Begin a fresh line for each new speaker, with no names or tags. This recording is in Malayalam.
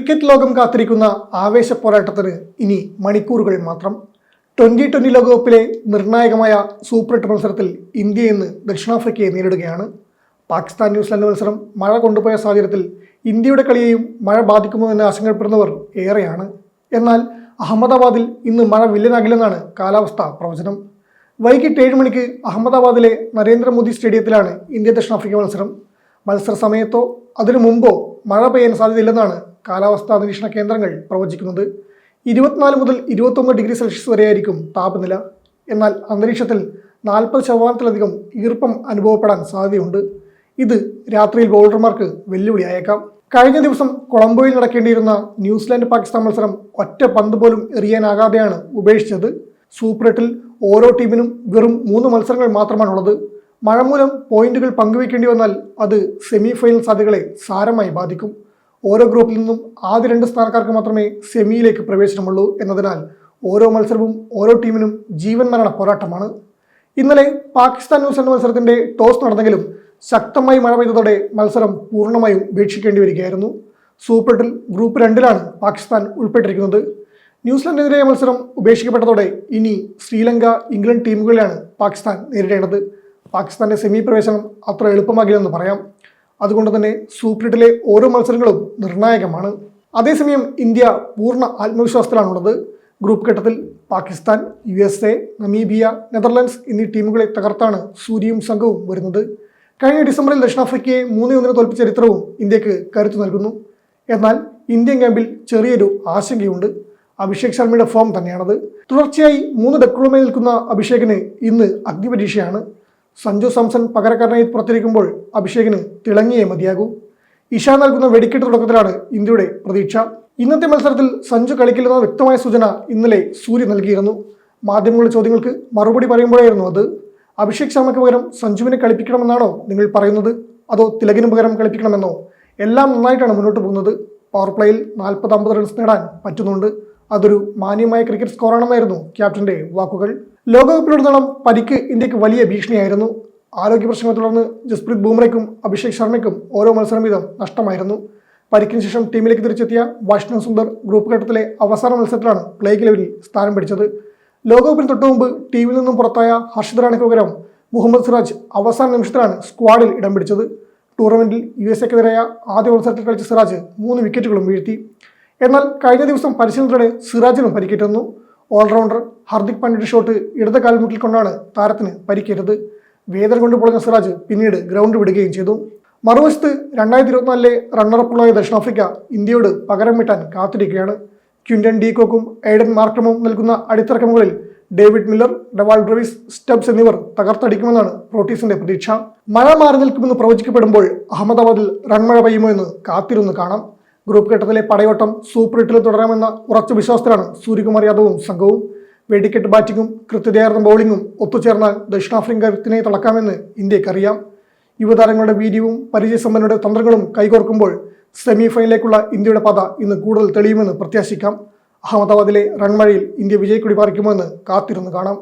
ക്രിക്കറ്റ് ലോകം കാത്തിരിക്കുന്ന ആവേശ പോരാട്ടത്തിന് ഇനി മണിക്കൂറുകൾ മാത്രം. 2020 ലോകകപ്പിലെ നിർണായകമായ സൂപ്പർ 8 മത്സരത്തിൽ ഇന്ത്യ ഇന്ന് ദക്ഷിണാഫ്രിക്കയെ നേരിടുകയാണ്. പാകിസ്ഥാൻ ന്യൂസിലൻഡ് മത്സരം മഴ കൊണ്ടുപോയ സാഹചര്യത്തിൽ ഇന്ത്യയുടെ കളിയെയും മഴ ബാധിക്കുമോ എന്ന് ആശങ്കപ്പെടുന്നവർ ഏറെയാണ്. എന്നാൽ അഹമ്മദാബാദിൽ ഇന്ന് മഴ വില്ലനാകില്ലെന്നാണ് കാലാവസ്ഥാ പ്രവചനം. വൈകിട്ട് 7 മണിക്ക് അഹമ്മദാബാദിലെ നരേന്ദ്രമോദി സ്റ്റേഡിയത്തിലാണ് ഇന്ത്യ ദക്ഷിണാഫ്രിക്ക മത്സരം. മത്സര സമയത്തോ അതിനു മുമ്പോ മഴ പെയ്യാൻ സാധ്യതയില്ലെന്നാണ് കാലാവസ്ഥാ നിരീക്ഷണ കേന്ദ്രങ്ങൾ പ്രവചിക്കുന്നത്. 24 മുതൽ 21 ഡിഗ്രി സെൽഷ്യസ് വരെയായിരിക്കും താപനില. എന്നാൽ അന്തരീക്ഷത്തിൽ 40% ഈർപ്പം അനുഭവപ്പെടാൻ സാധ്യതയുണ്ട്. ഇത് രാത്രിയിൽ ബൗളർമാർക്ക് വെല്ലുവിളിയായേക്കാം. കഴിഞ്ഞ ദിവസം കൊളംബോയിൽ നടക്കേണ്ടിയിരുന്ന ന്യൂസിലാൻഡ് പാകിസ്ഥാൻ മത്സരം ഒറ്റ പന്ത് പോലും എറിയാനാകാതെയാണ് ഉപേക്ഷിച്ചത്. സൂപ്പർ 8-ൽ ഓരോ ടീമിനും വെറും 3 മത്സരങ്ങൾ മാത്രമാണുള്ളത്. മഴ മൂലം പോയിന്റുകൾ പങ്കുവയ്ക്കേണ്ടി വന്നാൽ അത് സെമി ഫൈനൽ സാധ്യതകളെ സാരമായി ബാധിക്കും. ഓരോ ഗ്രൂപ്പിൽ നിന്നും ആദ്യ 2 സ്ഥാനക്കാർക്ക് മാത്രമേ സെമിയിലേക്ക് പ്രവേശനമുള്ളൂ എന്നതിനാൽ ഓരോ മത്സരവും ഓരോ ടീമിനും ജീവൻ മരണ പോരാട്ടമാണ്. ഇന്നലെ പാകിസ്ഥാൻ ന്യൂസിലൻഡ് മത്സരത്തിന്റെ ടോസ് നടന്നെങ്കിലും ശക്തമായി മഴ പെയ്തതോടെ മത്സരം പൂർണ്ണമായും ഉപേക്ഷിക്കേണ്ടി വരികയായിരുന്നു. സൂപ്പർ 8-ൽ ഗ്രൂപ്പ് 2-ലാണ് പാകിസ്ഥാൻ ഉൾപ്പെട്ടിരിക്കുന്നത്. ന്യൂസിലൻഡിനെതിരായ മത്സരം ഉപേക്ഷിക്കപ്പെട്ടതോടെ ഇനി ശ്രീലങ്ക, ഇംഗ്ലണ്ട് ടീമുകളെയാണ് പാകിസ്ഥാൻ നേരിടേണ്ടത്. പാകിസ്ഥാന്റെ സെമി പ്രവേശനം അത്ര എളുപ്പമാകില്ലെന്ന് പറയാം. അതുകൊണ്ട് തന്നെ സൂപ്പർ 8-ലെ ഓരോ മത്സരങ്ങളും നിർണായകമാണ്. അതേസമയം ഇന്ത്യ പൂർണ്ണ ആത്മവിശ്വാസത്തിലാണുള്ളത്. ഗ്രൂപ്പ് ഘട്ടത്തിൽ പാകിസ്ഥാൻ, USA, നമീബിയ, നെതർലൻഡ്സ് എന്നീ ടീമുകളെ തകർത്താണ് സൂര്യയും സംഘവും വരുന്നത്. കഴിഞ്ഞ ഡിസംബറിൽ ദക്ഷിണാഫ്രിക്കയെ 3-1 തോൽപ്പിച്ച ചരിത്രവും ഇന്ത്യക്ക് കരുത്തു നൽകുന്നു. എന്നാൽ ഇന്ത്യൻ ക്യാമ്പിൽ ചെറിയൊരു ആശങ്കയുണ്ട്. അഭിഷേക് ശർമ്മയുടെ ഫോം തന്നെയാണത്. തുടർച്ചയായി 3 ഡക്കുകളുമായി നിൽക്കുന്ന അഭിഷേകിന് ഇന്ന് അഗ്നിപരീക്ഷയാണ്. സഞ്ജു സാംസൺ പകരക്കാരനായി പുറത്തിരിക്കുമ്പോൾ അഭിഷേകിന് തിളങ്ങിയേ മതിയാകൂ. ഇഷ നൽകുന്ന വെടിക്കെട്ട് തുടക്കത്തിലാണ് ഇന്ത്യയുടെ പ്രതീക്ഷ. ഇന്നത്തെ മത്സരത്തിൽ സഞ്ജു കളിക്കില്ലെന്ന വ്യക്തമായ സൂചന ഇന്നലെ സൂര്യ നൽകിയിരുന്നു. മാധ്യമങ്ങളുടെ ചോദ്യങ്ങൾക്ക് മറുപടി പറയുമ്പോഴായിരുന്നു അത്. അഭിഷേക് ശർമ്മയ്ക്ക് പകരം സഞ്ജുവിനെ കളിപ്പിക്കണമെന്നാണോ നിങ്ങൾ പറയുന്നത്, അതോ തിലകിന് പകരം കളിപ്പിക്കണമെന്നോ? എല്ലാം നന്നായിട്ടാണ് മുന്നോട്ട് പോകുന്നത്. പവർ പ്ലേയിൽ 40-50 റൺസ് നേടാൻ പറ്റുന്നുണ്ട്. അതൊരു മാന്യമായ ക്രിക്കറ്റ് സ്കോറാണെന്നായിരുന്നു ക്യാപ്റ്റന്റെ വാക്കുകൾ. ലോകകപ്പിലുടനീളം പരിക്ക് ഇന്ത്യക്ക് വലിയ ഭീഷണിയായിരുന്നു. ആരോഗ്യ പ്രശ്നങ്ങളെ തുടർന്ന് ജസ്പ്രീത് ബുംറയ്ക്കും അഭിഷേക് ശർമ്മയ്ക്കും ഓരോ മത്സരം വീതം നഷ്ടമായിരുന്നു. പരിക്കിന് ശേഷം ടീമിലേക്ക് തിരിച്ചെത്തിയ വാഷിംഗ്ടൺ സുന്ദർ ഗ്രൂപ്പ് ഘട്ടത്തിലെ അവസാന മത്സരത്തിലാണ് പ്ലേയിങ് ലെവലിൽ സ്ഥാനം പിടിച്ചത്. ലോകകപ്പിന് തൊട്ടുമുമ്പ് ടീമിൽ നിന്നും പുറത്തായ ഹർഷിത് റാണയ്ക്ക് പകരം മുഹമ്മദ് സിറാജ് അവസാന നിമിഷത്തിലാണ് സ്ക്വാഡിൽ ഇടം പിടിച്ചത്. ടൂർണമെന്റിൽ USA-ക്കെതിരായ ആദ്യ മത്സരത്തിൽ കളിച്ച സിറാജ് 3 വിക്കറ്റുകളും വീഴ്ത്തി. എന്നാൽ കഴിഞ്ഞ ദിവസം പരിശീലനത്തിനിടെ സിറാജിനും പരിക്കേറ്റിരുന്നു. ഓൾറൗണ്ടർ ഹാർദിക് പാണ്ഡ്യയുടെ ഷോട്ട് ഇടത് കാൽമുട്ടിൽ കൊണ്ടാണ് താരത്തിന് പരിക്കേറ്റത്. വേദന കൊണ്ട് പൊളഞ്ഞ സിറാജ് പിന്നീട് ഗ്രൗണ്ട് വിടുകയും ചെയ്തു. മറുവശത്ത് 2024-ലെ റണ്ണറപ്പുള്ളായ ദക്ഷിണാഫ്രിക്ക ഇന്ത്യയോട് പകരം വീട്ടാൻ കാത്തിരിക്കുകയാണ്. ക്വിന്റൺ ഡീകോക്കും എയ്ഡൻ മാർക്രമും നൽകുന്ന അടിത്തറക്കമുകളിൽ David Miller, Dewald Brevis, Stubbs എന്നിവർ തകർത്തടിക്കുമെന്നാണ് പ്രോട്ടീസിന്റെ പ്രതീക്ഷ. മഴ മാറി നിൽക്കുമെന്ന് പ്രവചിക്കപ്പെടുമ്പോൾ അഹമ്മദാബാദിൽ റൺമഴ പെയ്യുമോ എന്ന് കാത്തിരുന്ന് കാണാം. ഗ്രൂപ്പ് ഘട്ടത്തിലെ പടയോട്ടം സൂപ്പർ 8-ൽ തുടരാമെന്ന ഉറച്ച വിശ്വാസത്തിലാണ് സൂര്യകുമാർ യാദവും സംഘവും. വെടിക്കെട്ട് ബാറ്റിങ്ങും കൃത്യതയാർന്ന ബൗളിങ്ങും ഒത്തുചേർന്നാൽ ദക്ഷിണാഫ്രിക്കത്തിനെ തളക്കാമെന്ന് ഇന്ത്യക്കറിയാം. യുവതാരങ്ങളുടെ വീര്യവും പരിചയസമ്പന്നരുടെ തന്ത്രങ്ങളും കൈകോർക്കുമ്പോൾ സെമി ഫൈനലിലേക്കുള്ള ഇന്ത്യയുടെ പാത ഇന്ന് കൂടുതൽ തെളിയുമെന്ന് പ്രത്യാശിക്കാം. അഹമ്മദാബാദിലെ റൺമഴയിൽ ഇന്ത്യ വിജയക്കൊടി പാറിക്കുമോ എന്ന് കാത്തിരുന്ന് കാണാം.